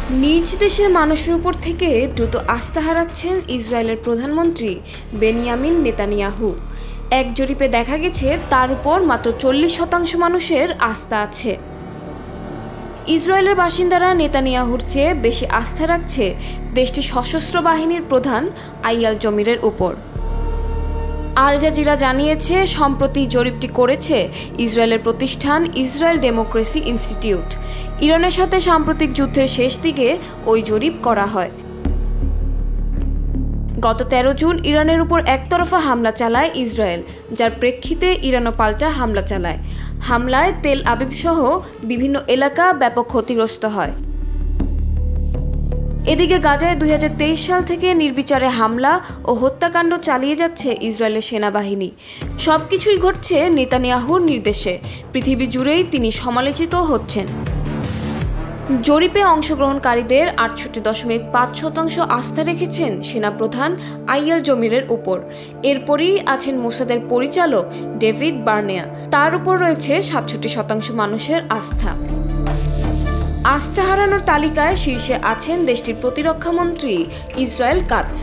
নিজ দেশের মানুষের উপর থেকে দ্রুত আস্থা হারাচ্ছেন ইসরায়েলের প্রধানমন্ত্রী বেনিয়ামিন নেতানিয়াহু। এক জরিপে দেখা গেছে তার উপর মাত্র 40% মানুষের আস্থা আছে। ইসরায়েলের বাসিন্দারা নেতানিয়াহুর চেয়ে বেশি আস্থা রাখছে দেশটির সশস্ত্র বাহিনীর প্রধান আইয়াল জমিরের উপর। আল জাজিরা জানিয়েছে, সম্প্রতি জরিপটি করেছে ইসরায়েলের প্রতিষ্ঠান ইসরায়েল ডেমোক্রেসি ইনস্টিটিউট। ইরানের সাথে সাম্প্রতিক যুদ্ধের শেষ দিকে ওই জরিপ করা হয়। গত 13 জুন ইরানের উপর একতরফা হামলা চালায় ইসরায়েল, যার প্রেক্ষিতে ইরানও পাল্টা হামলা চালায়। হামলায় তেল আবিব সহ বিভিন্ন এলাকা ব্যাপক ক্ষতিগ্রস্ত হয়। এদিকে গাজায় 2023 সাল থেকে নির্বিচারে হামলা ও হত্যাকাণ্ড চালিয়ে যাচ্ছে ইসরায়েলের সেনাবাহিনী। সবকিছুই ঘটছে নেতানিয়াহুর নির্দেশে। পৃথিবী জুড়েই তিনি সমালোচিত হচ্ছেন। জরিপে অংশগ্রহণকারীদের 68.5% আস্থা রেখেছেন সেনাপ্রধান আইয়াল জমিরের উপর। এরপরই আছেন মোসাদের পরিচালক ডেভিড বার্নেয়া, তার উপর রয়েছে 67% মানুষের আস্থা। আস্থা হারানোর তালিকায় শীর্ষে আছেন দেশটির প্রতিরক্ষামন্ত্রী ইসরায়েল কাটজ।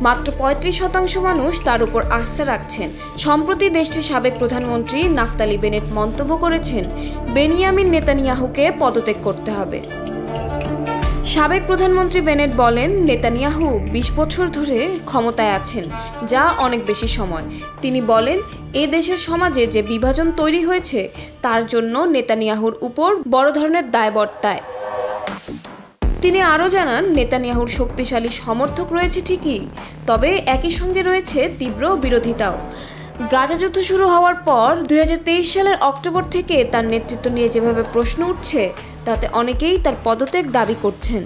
মাত্র 35% মানুষ তার উপর আস্থা রাখছেন। সম্প্রতি দেশটির সাবেক প্রধানমন্ত্রী নাফতালি বেনেট মন্তব্য করেছেন, বেনিয়ামিন নেতানিয়াহুকে পদত্যাগ করতে হবে। সাবেক প্রধানমন্ত্রী বেনেট বলেন, নেতানিয়াহু 20 বছর ধরে ক্ষমতায় আছেন, যা অনেক বেশি সময়। তিনি বলেন, এ দেশের সমাজে যে বিভাজন তৈরি হয়েছে তার জন্য নেতানিয়াহুর উপর বড় ধরনের দায় বর্তায়। তিনি আরও জানান, নেতানিয়াহুর শক্তিশালী সমর্থক রয়েছে ঠিকই, তবে একই সঙ্গে রয়েছে তীব্র বিরোধিতাও। গাজা যুদ্ধ শুরু হওয়ার পর 2023 সালের অক্টোবর থেকে তার নেতৃত্ব নিয়ে যেভাবে প্রশ্ন উঠছে, তাতে অনেকেই তার পদত্যাগ দাবি করছেন।